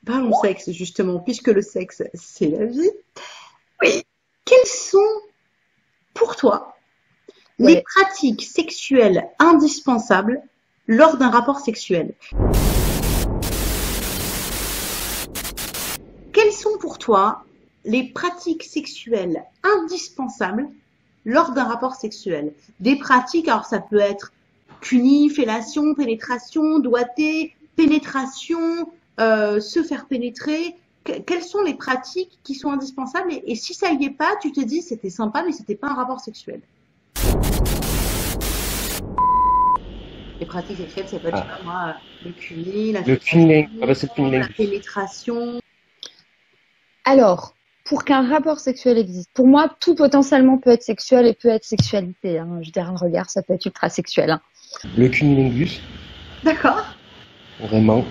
Parlons sexe, justement, puisque le sexe, c'est la vie. Oui. Quelles sont, pour toi, les pratiques sexuelles indispensables lors d'un rapport sexuel? Quelles sont pour toi les pratiques sexuelles indispensables lors d'un rapport sexuel? Des pratiques, alors ça peut être cuni, fellation, pénétration, doigté, pénétration, se faire pénétrer. Quelles sont les pratiques qui sont indispensables et si ça y est pas, tu te dis c'était sympa mais c'était pas un rapport sexuel. Les pratiques sexuelles, ça peut être, je sais pas moi, le cuni, la la pénétration. Alors, pour qu'un rapport sexuel existe, pour moi, tout potentiellement peut être sexuel et peut être sexualité. Hein. Je veux dire, un regard, ça peut être ultra sexuel. Hein. Le cunnilingus. D'accord. Vraiment.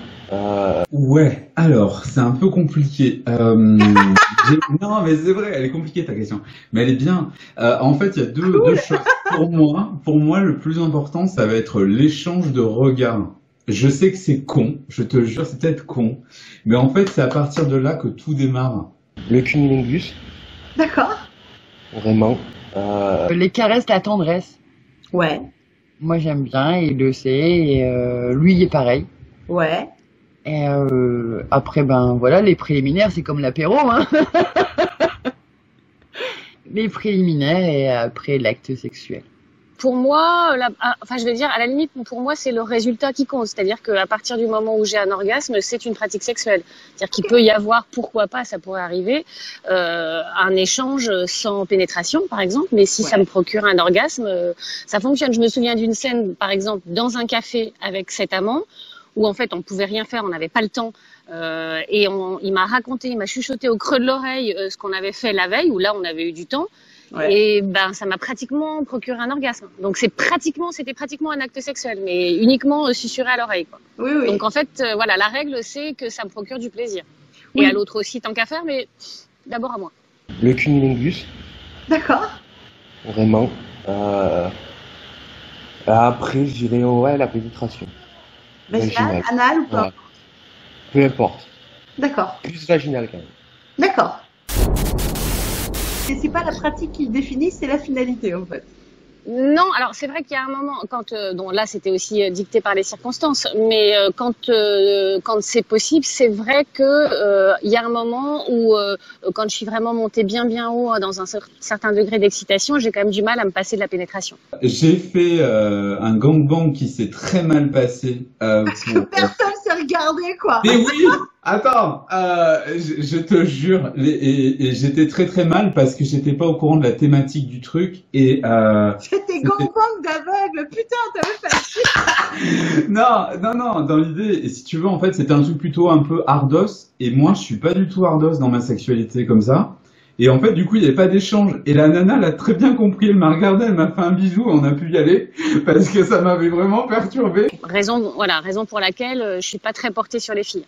Ouais, alors, c'est un peu compliqué. Non, mais c'est vrai, elle est compliquée ta question. Mais elle est bien. En fait, il y a deux choses. Pour moi, le plus important, ça va être l'échange de regards. Je sais que c'est con, je te jure, c'est peut-être con. Mais en fait, c'est à partir de là que tout démarre. Le cunnilingus. D'accord. Vraiment. Les caresses, la tendresse. Ouais. Moi, j'aime bien, il le sait, et lui, il est pareil. Ouais. Et après, ben voilà, les préliminaires, c'est comme l'apéro, hein. Les préliminaires et après l'acte sexuel. Pour moi, enfin, je vais dire, à la limite, pour moi, c'est le résultat qui compte. C'est-à-dire qu'à partir du moment où j'ai un orgasme, c'est une pratique sexuelle. C'est-à-dire qu'il peut y avoir, pourquoi pas, ça pourrait arriver, un échange sans pénétration, par exemple. Mais si ça me procure un orgasme, ça fonctionne. Je me souviens d'une scène, par exemple, dans un café avec cet amant, où en fait, on pouvait rien faire, on n'avait pas le temps. Et il m'a raconté, il m'a chuchoté au creux de l'oreille ce qu'on avait fait la veille, où là, on avait eu du temps. Ouais. Et ben, ça m'a pratiquement procuré un orgasme. Donc c'était pratiquement un acte sexuel, mais uniquement susurré à l'oreille, quoi. Oui, oui. Donc en fait, voilà, la règle c'est que ça me procure du plaisir. Oui. Et à l'autre aussi, tant qu'à faire, mais d'abord à moi. Le cunnilingus. D'accord. Vraiment. Après, je dirais la pénétration. Vaginale, anale ou pas? Peu importe. D'accord. Plus vaginale quand même. D'accord. Et c'est pas la pratique qui le définit, c'est la finalité en fait. Non, alors c'est vrai qu'il y a un moment, quand donc là c'était aussi dicté par les circonstances, mais quand c'est possible, c'est vrai que il y a un moment où quand je suis vraiment montée bien haut dans un certain degré d'excitation, j'ai quand même du mal à me passer de la pénétration. J'ai fait un gangbang qui s'est très mal passé. Parce que personne s'est regardé, quoi. Mais oui. Attends, je te jure, et j'étais très mal parce que j'étais pas au courant de la thématique du truc et c'était gangbang d'aveugle, putain, t'avais fait chier. Non, dans l'idée, et si tu veux, en fait, c'était un truc plutôt un peu hardos, et moi, je suis pas du tout hardos dans ma sexualité comme ça. Et en fait, du coup, il n'y avait pas d'échange. Et la nana l'a très bien compris, elle m'a regardé, elle m'a fait un bisou, on a pu y aller, parce que ça m'avait vraiment perturbé. Raison pour laquelle je suis pas très portée sur les filles.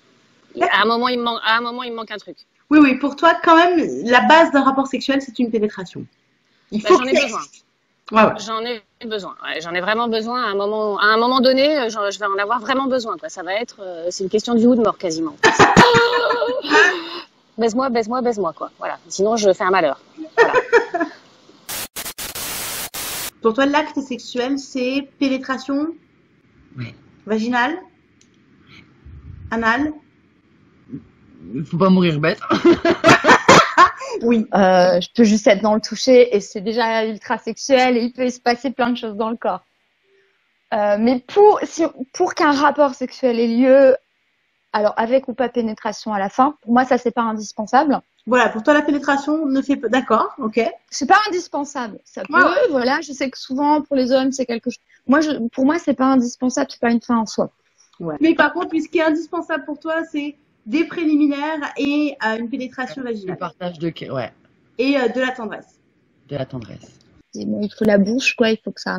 À un moment, il me manque un truc. Oui, pour toi, quand même, la base d'un rapport sexuel, c'est une pénétration. Il faut j'en ai besoin. Ouais. J'en ai besoin. Ouais, j'en ai vraiment besoin. À un moment donné, je vais en avoir vraiment besoin, quoi. Ça va être, c'est une question de vie ou de mort, quasiment. Baise-moi, quoi. Voilà. Sinon, je fais un malheur. Voilà. Pour toi, l'acte sexuel, c'est pénétration? Oui. Vaginale? Anale? Faut pas mourir bête. Oui. Je peux juste être dans le toucher et c'est déjà ultra sexuel et il peut se passer plein de choses dans le corps. Mais pour qu'un rapport sexuel ait lieu, alors avec ou pas pénétration à la fin, pour moi ça c'est pas indispensable. Voilà, pour toi la pénétration ne fait pas, d'accord, ok. C'est pas indispensable. Ça peut, voilà, je sais que souvent pour les hommes c'est quelque chose. Pour moi c'est pas indispensable, c'est pas une fin en soi. Ouais. Mais par contre, ce qui est indispensable pour toi, c'est des préliminaires et une pénétration vaginale. Le partage de ouais. Et de la tendresse. De la tendresse. Il faut la bouche, quoi. Il faut que ça.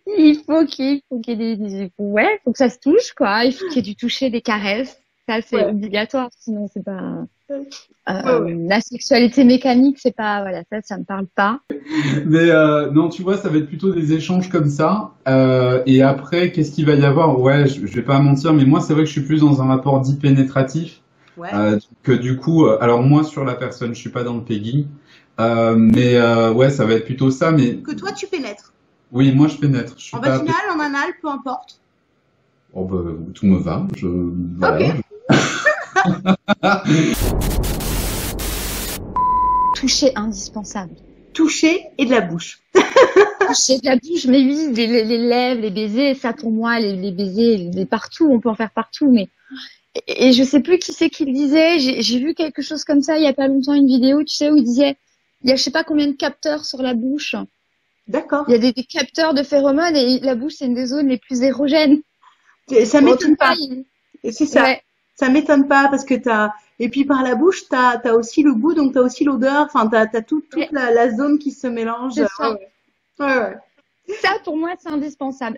Il faut qu'il y ait faut que ça se touche, quoi. Il faut qu'il y ait du toucher, des caresses. Ça, c'est Ouais. obligatoire, sinon c'est pas. Ouais. La sexualité mécanique, c'est pas, voilà, ça me parle pas. Mais non, tu vois, ça va être plutôt des échanges comme ça. Et après, qu'est-ce qu'il va y avoir? Ouais, je vais pas mentir, mais moi, c'est vrai que je suis plus dans un rapport dit pénétratif. Ouais. Que du coup, alors moi, sur la personne, je suis pas dans le pegging. Mais ouais, ça va être plutôt ça. Mais Que toi, tu pénètres. oui, moi, je pénètre. Je suis En pas. vaginal, en anal, peu importe. Oh, bah, tout me va. Voilà. Toucher indispensable. Toucher et de la bouche. Toucher de la bouche, mais oui, les lèvres, les baisers, ça pour moi, les baisers, partout, on peut en faire partout, mais et je sais plus qui c'est qui le disait. J'ai vu quelque chose comme ça il y a pas longtemps, une vidéo, tu sais, où il disait, il y a je sais pas combien de capteurs sur la bouche. D'accord. Il y a des capteurs de phéromones et la bouche c'est une des zones les plus érogènes. Ça m'étonne pas. Et c'est ça. Ouais. Ça m'étonne pas parce que et puis par la bouche, t'as aussi le goût, donc t'as aussi l'odeur. Enfin, t'as toute Ouais. la zone qui se mélange. C'est ça. Ouais. Ça pour moi c'est indispensable.